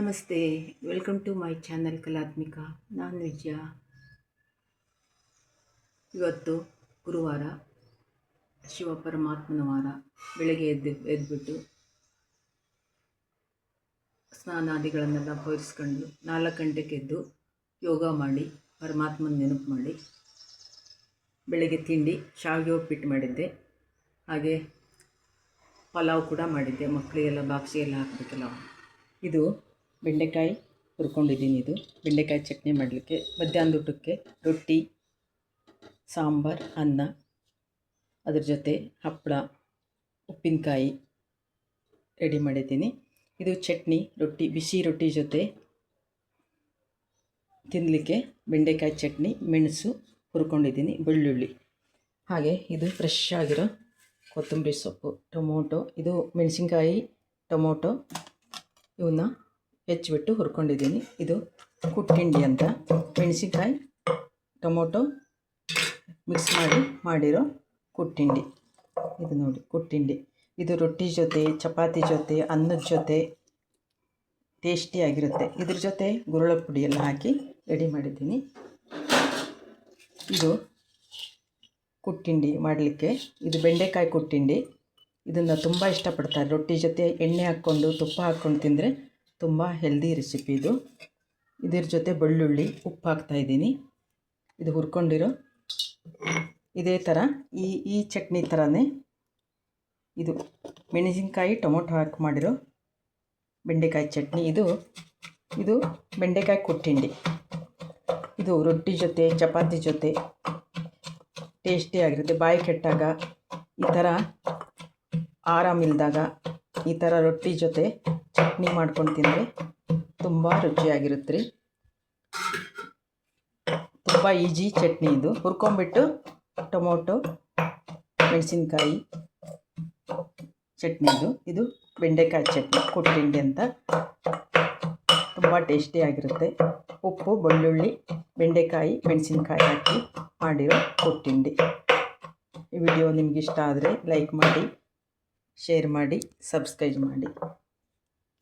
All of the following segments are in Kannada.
ನಮಸ್ತೆ, ವೆಲ್ಕಮ್ ಟು ಮೈ ಚಾನಲ್ ಕಲಾತ್ಮಿಕ. ನಾನು ವಿಜಯ. ಇವತ್ತು ಗುರುವಾರ, ಶಿವ ಪರಮಾತ್ಮನ ವಾರ. ಬೆಳಗ್ಗೆ ಎದ್ಬಿಟ್ಟು ಸ್ನಾನಾದಿಗಳನ್ನೆಲ್ಲ ಪೂರೈಸ್ಕೊಂಡು 4 ಗಂಟೆಗೆ ಎದ್ದು ಯೋಗ ಮಾಡಿ ಪರಮಾತ್ಮನ ನೆನಪು ಮಾಡಿ ಬೆಳಗ್ಗೆ ತಿಂಡಿ ಶಾವಿಗೆ ಉಪ್ಪಿಟ್ಟು ಮಾಡಿದ್ದೆ. ಹಾಗೆ ಪಲಾವ್ ಕೂಡ ಮಾಡಿದ್ದೆ. ಮಕ್ಕಳಿಗೆಲ್ಲ ಬಾಕ್ಸಿಗೆಲ್ಲ ಹಾಕಬೇಕಲ್ಲ. ಇದು ಬೆಂಡೆಕಾಯಿ ಹುರ್ಕೊಂಡಿದ್ದೀನಿ. ಇದು ಬೆಂಡೆಕಾಯಿ ಚಟ್ನಿ ಮಾಡಲಿಕ್ಕೆ. ಮಧ್ಯಾಹ್ನದ ಊಟಕ್ಕೆ ರೊಟ್ಟಿ, ಸಾಂಬಾರು, ಅನ್ನ, ಅದ್ರ ಜೊತೆ ಹಪ್ಪಳ, ಉಪ್ಪಿನಕಾಯಿ ರೆಡಿ ಮಾಡಿದ್ದೀನಿ. ಇದು ಚಟ್ನಿ, ರೊಟ್ಟಿ, ಬಿಸಿ ರೊಟ್ಟಿ ಜೊತೆ ತಿನ್ನಲಿಕ್ಕೆ ಬೆಂಡೆಕಾಯಿ ಚಟ್ನಿ, ಮೆಣಸು ಹುರ್ಕೊಂಡಿದ್ದೀನಿ, ಬೆಳ್ಳುಳ್ಳಿ. ಹಾಗೆ ಇದು ಫ್ರೆಶ್ ಆಗಿರೋ ಕೊತ್ತಂಬರಿ ಸೊಪ್ಪು, ಟೊಮೊಟೊ, ಇದು ಮೆಣಸಿನ್ಕಾಯಿ, ಟೊಮೊಟೊ ಇವನ್ನ ಹೆಚ್ಚಿಬಿಟ್ಟು ಹುರ್ಕೊಂಡಿದ್ದೀನಿ. ಇದು ಕುಟ್ಟಿಂಡಿ ಅಂತ, ಮೆಣಸಿನ್ಕಾಯಿ ಟೊಮೊಟೊ ಮಿಕ್ಸ್ ಮಾಡಿರೋ ಕುಟ್ಟಿಂಡಿ. ಇದು ನೋಡಿ ಕುಟ್ಟಿಂಡಿ. ಇದು ರೊಟ್ಟಿ ಜೊತೆ, ಚಪಾತಿ ಜೊತೆ, ಅನ್ನದ ಜೊತೆ ಟೇಸ್ಟಿಯಾಗಿರುತ್ತೆ. ಇದ್ರ ಜೊತೆ ಗುರಳ ಪುಡಿ ಎಲ್ಲ ಹಾಕಿ ರೆಡಿ ಮಾಡಿದ್ದೀನಿ. ಇದು ಕುಟ್ಟಿಂಡಿ ಮಾಡಲಿಕ್ಕೆ. ಇದು ಬೆಂಡೆಕಾಯಿ ಕುಟ್ಟಿಂಡಿ. ಇದನ್ನು ತುಂಬ ಇಷ್ಟಪಡ್ತಾರೆ. ರೊಟ್ಟಿ ಜೊತೆ ಎಣ್ಣೆ ಹಾಕ್ಕೊಂಡು ತುಪ್ಪ ಹಾಕ್ಕೊಂಡು ತಿಂದರೆ ತುಂಬ ಹೆಲ್ದಿ ರೆಸಿಪಿ ಇದು. ಇದ್ರ ಜೊತೆ ಬೆಳ್ಳುಳ್ಳಿ, ಉಪ್ಪು ಹಾಕ್ತಾಯಿದ್ದೀನಿ. ಇದು ಹುರ್ಕೊಂಡಿರೋ ಇದೇ ಥರ ಈ ಚಟ್ನಿ ಥರನೇ ಇದು ಮೆಣಸಿನ್ಕಾಯಿ ಟೊಮೊಟೊ ಹಾಕಿ ಮಾಡಿರೋ ಬೆಂಡೆಕಾಯಿ ಚಟ್ನಿ. ಇದು ಬೆಂಡೆಕಾಯಿ ಕುಟ್ಟಿಂಡಿ. ಇದು ರೊಟ್ಟಿ ಜೊತೆ, ಚಪಾತಿ ಜೊತೆ ಟೇಸ್ಟಿಯಾಗಿರುತ್ತೆ. ಬಾಯಿ ಕೆಟ್ಟಾಗ, ಈ ಥರ ಆರಾಮಿಲ್ದಾಗ ಈ ಥರ ರೊಟ್ಟಿ ಜೊತೆ ಚಟ್ನಿ ಮಾಡ್ಕೊಂಡು ತಿಂದರೆ ತುಂಬ ರುಚಿಯಾಗಿರುತ್ತೆ ರೀ. ತುಂಬ ಈಜಿ ಚಟ್ನಿ ಇದು. ಹುರ್ಕೊಂಬಿಟ್ಟು ಟೊಮೊಟೊ, ಮೆಣಸಿನ್ಕಾಯಿ ಚಟ್ನಿ ಇದು ಬೆಂಡೆಕಾಯಿ ಚಟ್ನಿ ಕುಟ್ಟಿಂಡಿ ಅಂತ. ತುಂಬ ಟೇಸ್ಟಿಯಾಗಿರುತ್ತೆ. ಉಪ್ಪು, ಬೆಳ್ಳುಳ್ಳಿ, ಬೆಂಡೆಕಾಯಿ, ಮೆಣಸಿನ್ಕಾಯಿ ಹಾಕಿ ಮಾಡಿರೋ ಕುಟ್ಟಿಂಡಿ. ಈ ವಿಡಿಯೋ ನಿಮ್ಗೆ ಇಷ್ಟ ಆದರೆ ಲೈಕ್ ಮಾಡಿ, ಶೇರ್ ಮಾಡಿ, ಸಬ್ಸ್ಕ್ರೈಬ್ ಮಾಡಿ.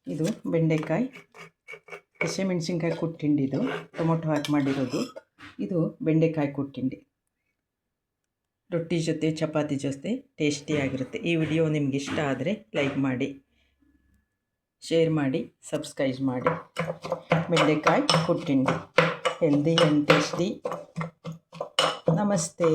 ಇದು ಬೆಂಡೆಕಾಯಿ, ಹಸಿಮೆಣಸಿನ್ಕಾಯಿ ಕುಟ್ಟಿಂಡಿ. ಇದು ಟೊಮೊಟೊ ಹಾಕಿ ಮಾಡಿರೋದು. ಇದು ಬೆಂಡೆಕಾಯಿ ಕುಟ್ಟಿಂಡಿ. ರೊಟ್ಟಿ ಜೊತೆ, ಚಪಾತಿ ಜೊತೆ ಟೇಸ್ಟಿಯಾಗಿರುತ್ತೆ. ಈ ವಿಡಿಯೋ ನಿಮ್ಗೆ ಇಷ್ಟ ಆದರೆ ಲೈಕ್ ಮಾಡಿ, ಶೇರ್ ಮಾಡಿ, ಸಬ್ಸ್ಕ್ರೈಬ್ ಮಾಡಿ. ಬೆಂಡೆಕಾಯಿ ಕುಟ್ಟಿಂಡಿ ಹೆಲ್ದಿ ಆ್ಯಂಡ್ ಟೇಸ್ಟಿ. ನಮಸ್ತೆ.